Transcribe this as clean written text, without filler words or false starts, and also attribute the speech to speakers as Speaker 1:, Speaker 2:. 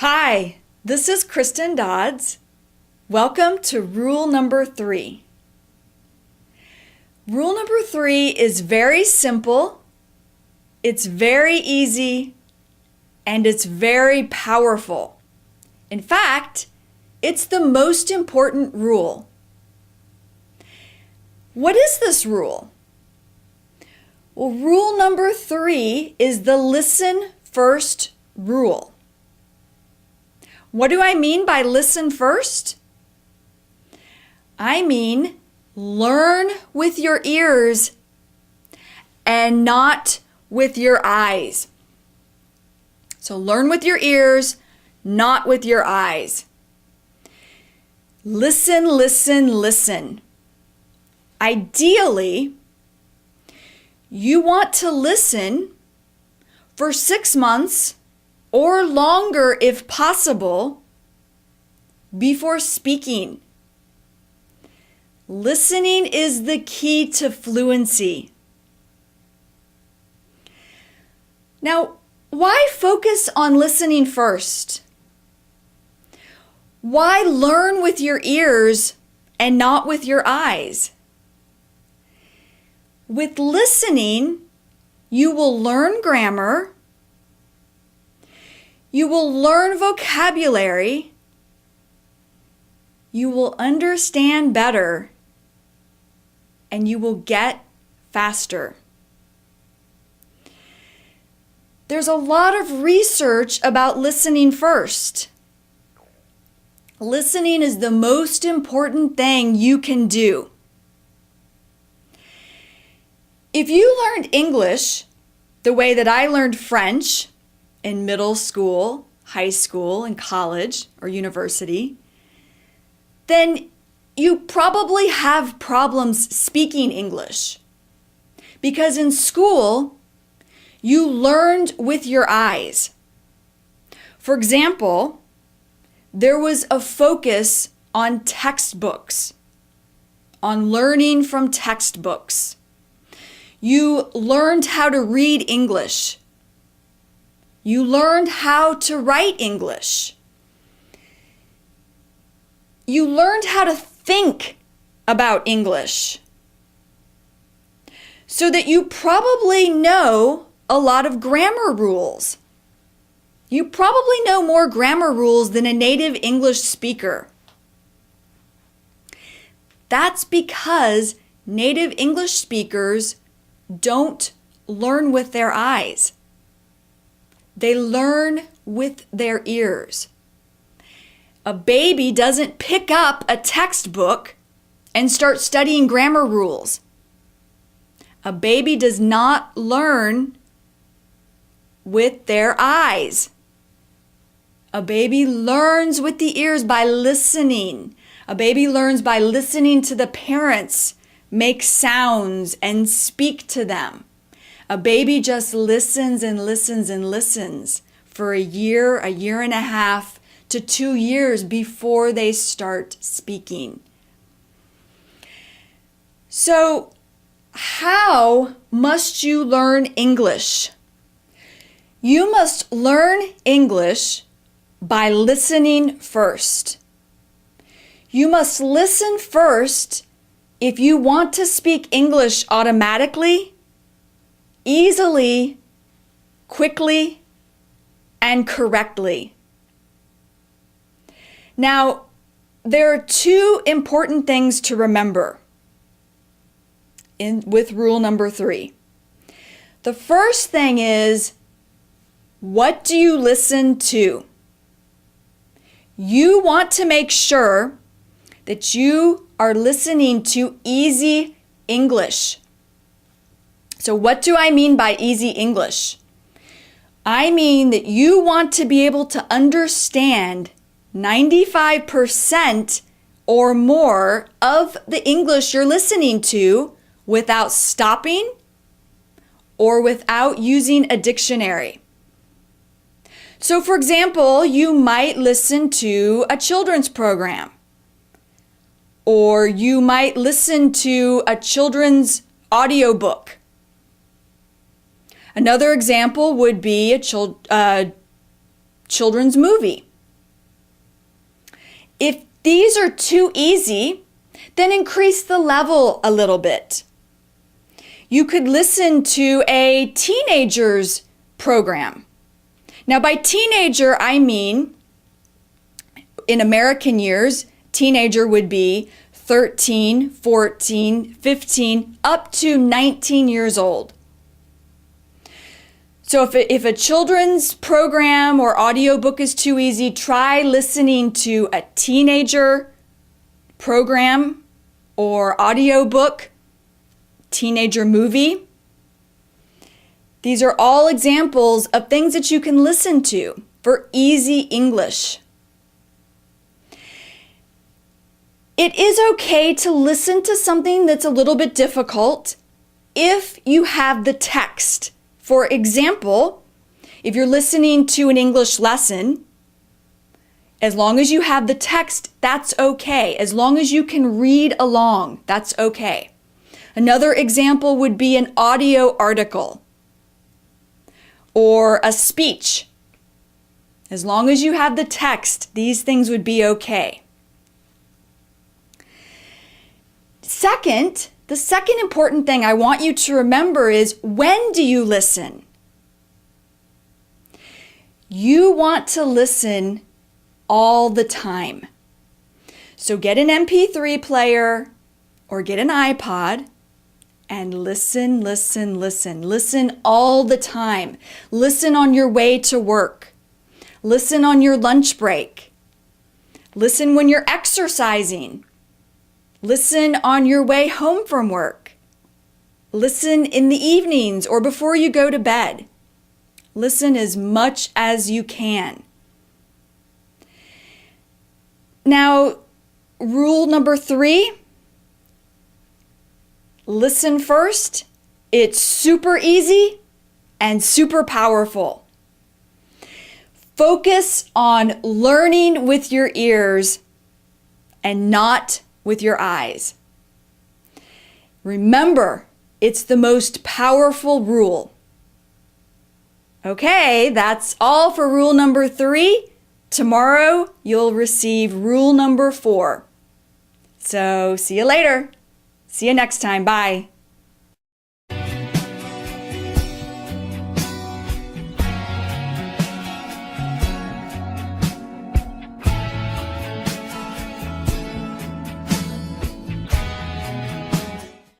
Speaker 1: Hi, this is Kristen Dodds. Welcome to rule number 3. Rule number 3 is very simple, it's very easy, and it's very powerful. In fact, it's the most important rule. What is this rule? Well, rule number 3 is the listen first rule. What do I mean by listen first? I mean learn with your ears and not with your eyes. So learn with your ears, not with your eyes. Listen, listen, listen. Ideally, you want to listen for 6 months or longer if possible before speaking. Listening is the key to fluency. Now, why focus on listening first? Why learn with your ears and not with your eyes? With listening, you will learn grammar, you will learn vocabulary, you will understand better, and you will get faster. There's a lot of research about listening first. Listening is the most important thing you can do. If you learned English the way that I learned French in middle school, high school, and college or university, then you probably have problems speaking English. Because in school, you learned with your eyes. For example, there was a focus on textbooks, on learning from textbooks. You learned how to read English. You learned how to write English. You learned how to think about English. So that you probably know a lot of grammar rules. You probably know more grammar rules than a native English speaker. That's because native English speakers don't learn with their eyes. They learn with their ears. A baby doesn't pick up a textbook and start studying grammar rules. A baby does not learn with their eyes. A baby learns with the ears by listening. A baby learns by listening to the parents make sounds and speak to them. A baby just listens and listens and listens for a year and a half to 2 years before they start speaking. So, how must you learn English? You must learn English by listening first. You must listen first if you want to speak English automatically, easily, quickly, and correctly. Now, there are 2 important things to remember with rule number 3. The first thing is, what do you listen to? You want to make sure that you are listening to easy English. So what do I mean by easy English? I mean that you want to be able to understand 95% or more of the English you're listening to without stopping or without using a dictionary. So for example, you might listen to a children's program, or you might listen to a children's audiobook. Another example would be a children's movie. If these are too easy, then increase the level a little bit. You could listen to a teenager's program. Now, by teenager, I mean, in American years, teenager would be 13, 14, 15, up to 19 years old. So if a children's program or audiobook is too easy, try listening to a teenager program or audiobook, teenager movie. These are all examples of things that you can listen to for easy English. It is okay to listen to something that's a little bit difficult if you have the text. For example, if you're listening to an English lesson, as long as you have the text, that's okay. As long as you can read along, that's okay. Another example would be an audio article or a speech. As long as you have the text, these things would be okay. Second, the second important thing I want you to remember is, when do you listen? You want to listen all the time. So get an MP3 player or get an iPod and listen, listen, listen. Listen all the time. Listen on your way to work. Listen on your lunch break. Listen when you're exercising. Listen on your way home from work. Listen in the evenings or before you go to bed. Listen as much as you can. Now, rule number 3, listen first. It's super easy and super powerful. Focus on learning with your ears and not with your eyes. Remember, it's the most powerful rule. Okay, that's all for rule number 3. Tomorrow, you'll receive rule number 4. So, see you later. See you next time. Bye.